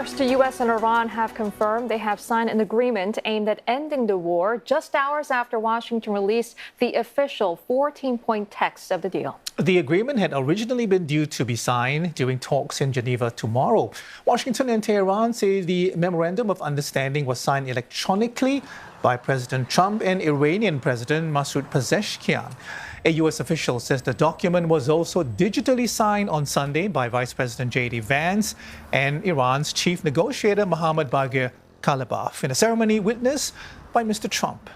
First, the U.S. and Iran have confirmed they have signed an agreement aimed at ending the war just hours after Washington released the official 14-point text of the deal. The agreement had originally been due to be signed during talks in Geneva tomorrow. Washington and Tehran say the memorandum of understanding was signed electronically by President Trump and Iranian President Masoud Pezeshkian. A U.S. official says the document was also digitally signed on Sunday by Vice President J.D. Vance and Iran's chief negotiator Mohammad Bagher Kalibaf in a ceremony witnessed by Mr. Trump.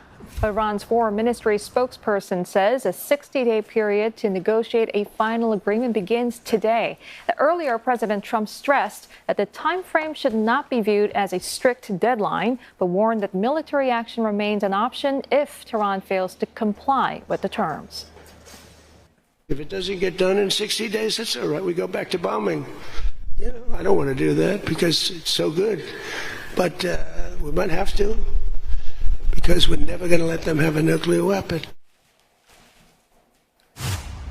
Iran's foreign ministry spokesperson says a 60-day period to negotiate a final agreement begins today. Earlier, President Trump stressed that the time frame should not be viewed as a strict deadline, but warned that military action remains an option if Tehran fails to comply with the terms. If it doesn't get done in 60 days, that's all right. We go back to bombing. You know, I don't want to do that because it's so good. But we might have to, because we're never going to let them have a nuclear weapon.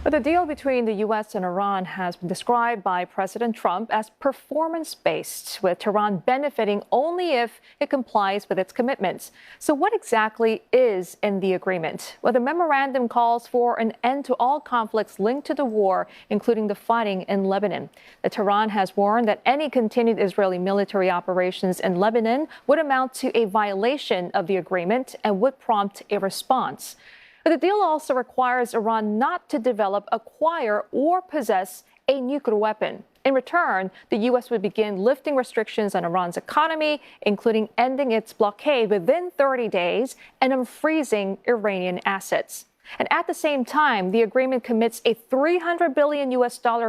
But the deal between the U.S. and Iran has been described by President Trump as performance-based, with Tehran benefiting only if it complies with its commitments. So what exactly is in the agreement? Well, the memorandum calls for an end to all conflicts linked to the war, including the fighting in Lebanon. Tehran has warned that any continued Israeli military operations in Lebanon would amount to a violation of the agreement and would prompt a response. But the deal also requires Iran not to develop, acquire, or possess a nuclear weapon. In return, the U.S. would begin lifting restrictions on Iran's economy, including ending its blockade within 30 days and unfreezing Iranian assets. And at the same time, the agreement commits a $300 billion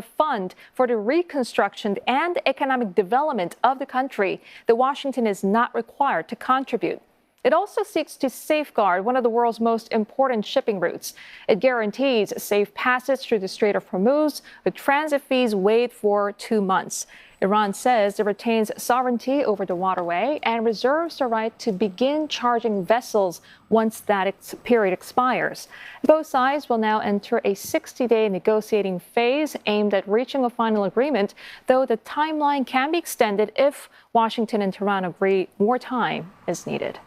fund for the reconstruction and economic development of the country that Washington is not required to contribute. It also seeks to safeguard one of the world's most important shipping routes. It guarantees safe passage through the Strait of Hormuz, with transit fees waived for 2 months. Iran says it retains sovereignty over the waterway and reserves the right to begin charging vessels once that period expires. Both sides will now enter a 60-day negotiating phase aimed at reaching a final agreement, though the timeline can be extended if Washington and Tehran agree more time is needed.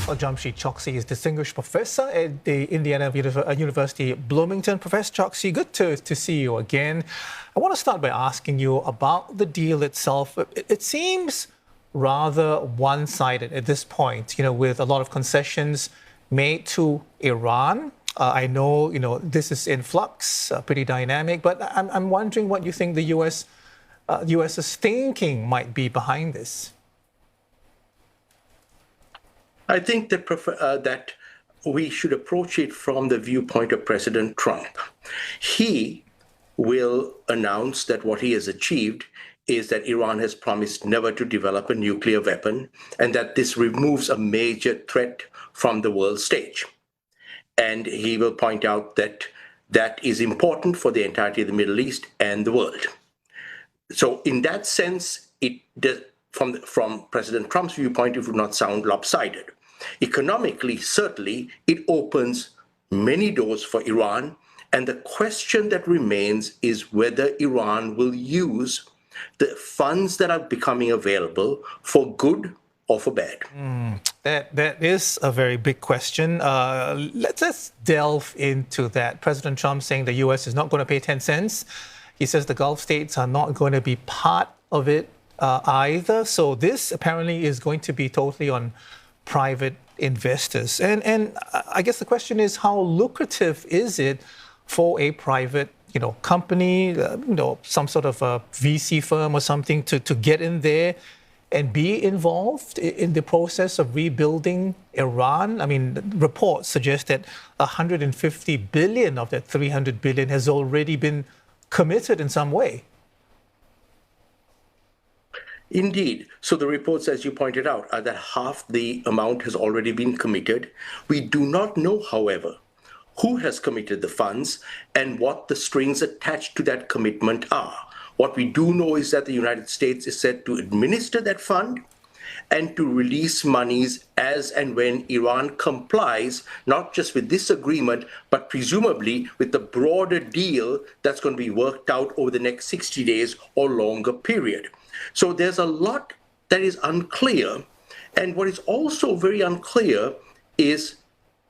Well, Jamsheed Choksy is Distinguished Professor at the Indiana University Bloomington. Professor Choksy, good to see you again. I want to start by asking you about the deal itself. It seems rather one-sided at this point, with a lot of concessions made to Iran. I know, this is in flux, pretty dynamic, but I'm wondering what you think the US's thinking might be behind this. I think that we should approach it from the viewpoint of President Trump. He will announce that what he has achieved is that Iran has promised never to develop a nuclear weapon, and that this removes a major threat from the world stage. And he will point out that that is important for the entirety of the Middle East and the world. So in that sense, it does. From President Trump's viewpoint, it would not sound lopsided. Economically, certainly, it opens many doors for Iran. And the question that remains is whether Iran will use the funds that are becoming available for good or for bad. That is a very big question. Let's delve into that. President Trump saying the U.S. is not going to pay 10 cents. He says the Gulf states are not going to be part of it either. So this apparently is going to be totally on private investors. And I guess the question is, how lucrative is it for a private, company, some sort of a VC firm or something to get in there and be involved in the process of rebuilding Iran? I mean, reports suggest that 150 billion of that 300 billion has already been committed in some way. Indeed. So the reports, as you pointed out, are that half the amount has already been committed. We do not know, however, who has committed the funds and what the strings attached to that commitment are. What we do know is that the United States is set to administer that fund and to release monies as and when Iran complies, not just with this agreement, but presumably with the broader deal that's going to be worked out over the next 60 days or longer period. So there's a lot that is unclear. And what is also very unclear is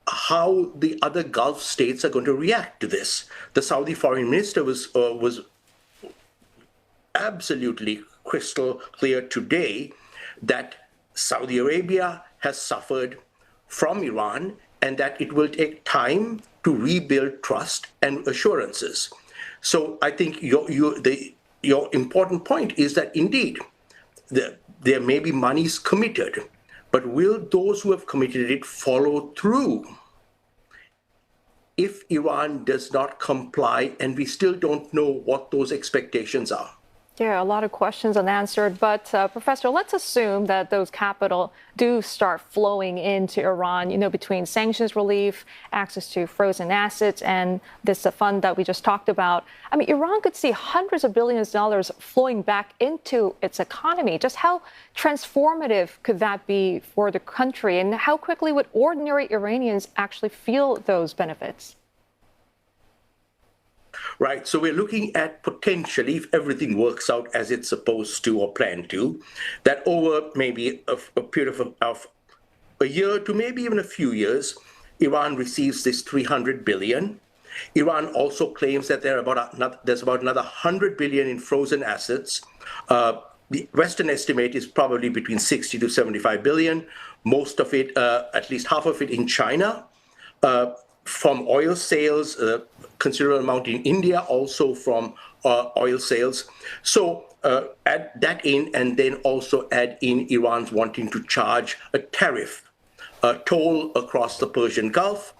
how the other Gulf states are going to react to this. The Saudi foreign minister was absolutely crystal clear today that Saudi Arabia has suffered from Iran and that it will take time to rebuild trust and assurances. So I think your important point is that indeed there may be monies committed, but will those who have committed it follow through if Iran does not comply? And we still don't know what those expectations are. Yeah, a lot of questions unanswered. But Professor, let's assume that those capital do start flowing into Iran, between sanctions relief, access to frozen assets, and this fund that we just talked about. I mean, Iran could see hundreds of billions of dollars flowing back into its economy. Just how transformative could that be for the country? And how quickly would ordinary Iranians actually feel those benefits? Right. So we're looking at potentially, if everything works out as it's supposed to or planned to, that over maybe a period of a year to maybe even a few years, Iran receives this 300 billion. Iran also claims that there's about another 100 billion in frozen assets. The Western estimate is probably between 60 to 75 billion. Most of it, at least half of it, in China. From oil sales, considerable amount in India, also from oil sales. So add that in, and then also add in Iran's wanting to charge a tariff, a toll across the Persian Gulf.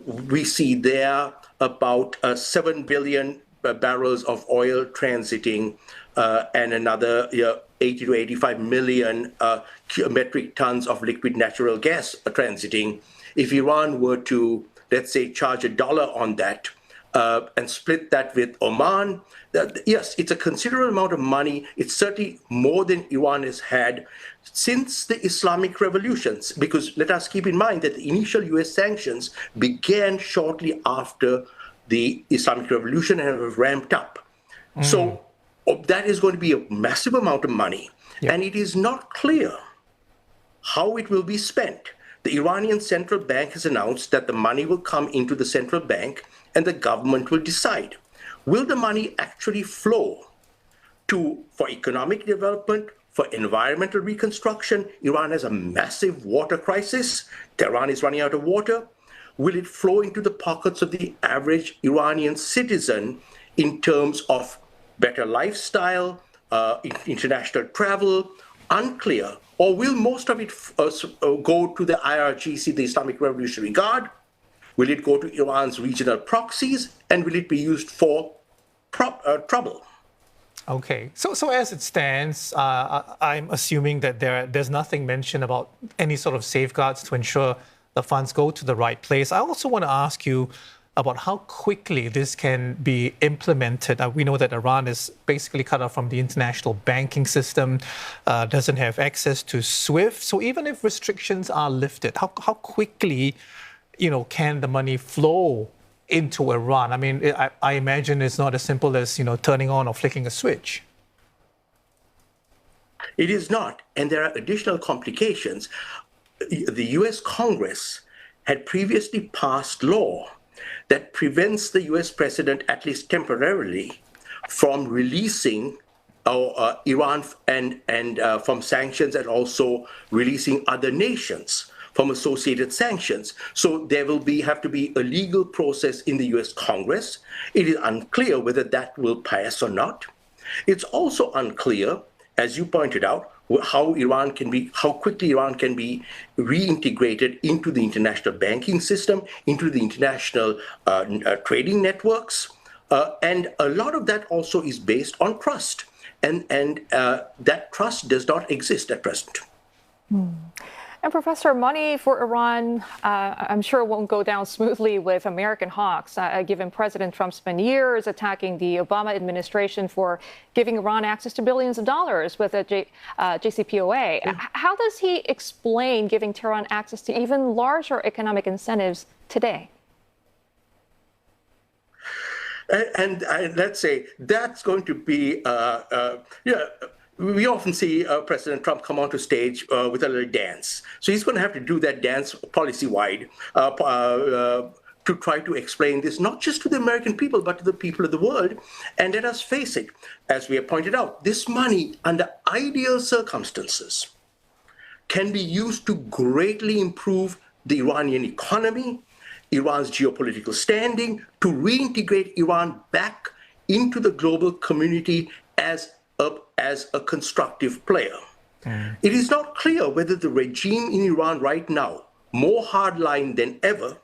We see there about 7 billion barrels of oil transiting and another 80 to 85 million metric tons of liquid natural gas transiting. If Iran were to, let's say, charge $1 on that and split that with Oman, yes, it's a considerable amount of money. It's certainly more than Iran has had since the Islamic revolutions, because let us keep in mind that the initial US sanctions began shortly after the Islamic revolution and have ramped up. So that is going to be a massive amount of money. Yeah. And it is not clear how it will be spent. The Iranian central bank has announced that the money will come into the central bank and the government will decide. Will the money actually flow for economic development, for environmental reconstruction? Iran has a massive water crisis. Tehran is running out of water. Will it flow into the pockets of the average Iranian citizen in terms of better lifestyle, international travel? Unclear. Or will most of it go to the IRGC, the Islamic Revolutionary Guard? Will it go to Iran's regional proxies? And will it be used for trouble? Okay. So as it stands, I'm assuming that there's nothing mentioned about any sort of safeguards to ensure the funds go to the right place. I also want to ask you about how quickly this can be implemented. We know that Iran is basically cut off from the international banking system, doesn't have access to SWIFT. So even if restrictions are lifted, how quickly, can the money flow into Iran? I mean, I imagine it's not as simple as, turning on or flicking a switch. It is not. And there are additional complications. The US Congress had previously passed law that prevents the US president, at least temporarily, from releasing Iran and from sanctions, and also releasing other nations from associated sanctions. So there will have to be a legal process in the US Congress. It is unclear whether that will pass or not. It's also unclear, as you pointed out, how quickly Iran can be reintegrated into the international banking system, into the international trading networks. And a lot of that also is based on trust. And that trust does not exist at present. And Professor, money for Iran, I'm sure won't go down smoothly with American hawks, given President Trump spent years attacking the Obama administration for giving Iran access to billions of dollars with a JCPOA. Yeah. How does he explain giving Tehran access to even larger economic incentives today? And let's say that's going to be, we often see President Trump come onto stage with a little dance. So he's going to have to do that dance policy-wide to try to explain this, not just to the American people, but to the people of the world. And let us face it, as we have pointed out, this money, under ideal circumstances, can be used to greatly improve the Iranian economy, Iran's geopolitical standing, to reintegrate Iran back into the global community as a constructive player. It is not clear whether the regime in Iran right now, more hardline than ever,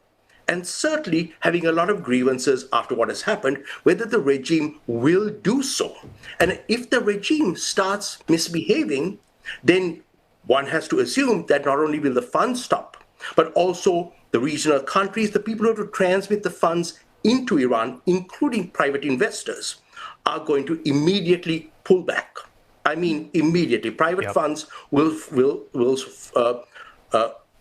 and certainly having a lot of grievances after what has happened, whether the regime will do so. And if the regime starts misbehaving, then one has to assume that not only will the funds stop, but also the regional countries, the people who have to transmit the funds into Iran, including private investors, are going to immediately pull back. I mean, immediately. Private funds will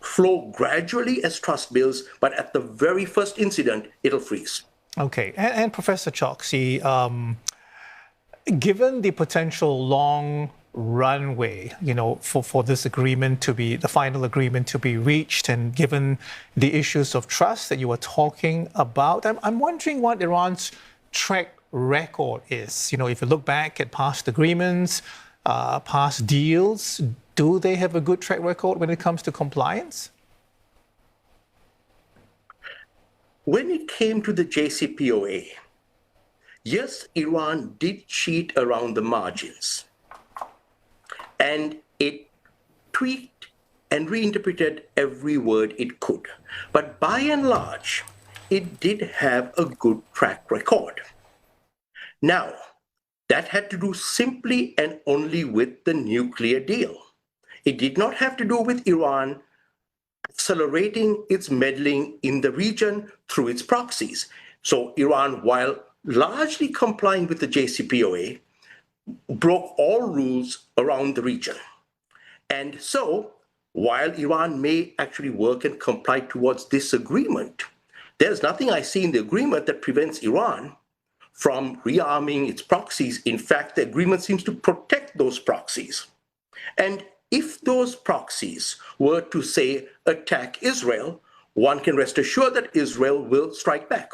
flow gradually as trust builds, but at the very first incident, it'll freeze. Okay, and Professor Choksy, given the potential long runway, for this agreement to be, the final agreement to be reached, and given the issues of trust that you were talking about, I'm wondering what Iran's track record is. If you look back at past agreements, past deals, do they have a good track record when it comes to compliance? When it came to the JCPOA, yes, Iran did cheat around the margins, and it tweaked and reinterpreted every word it could. But by and large, it did have a good track record. Now, that had to do simply and only with the nuclear deal. It did not have to do with Iran accelerating its meddling in the region through its proxies. So Iran, while largely complying with the JCPOA, broke all rules around the region. And so, while Iran may actually work and comply towards this agreement, there's nothing I see in the agreement that prevents Iran from rearming its proxies. In fact, the agreement seems to protect those proxies. And if those proxies were to, say, attack Israel, one can rest assured that Israel will strike back.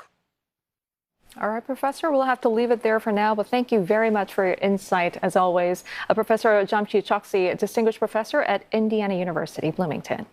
All right, Professor, we'll have to leave it there for now, but thank you very much for your insight, as always. Professor Jamsheed Choksy, Distinguished Professor at Indiana University, Bloomington.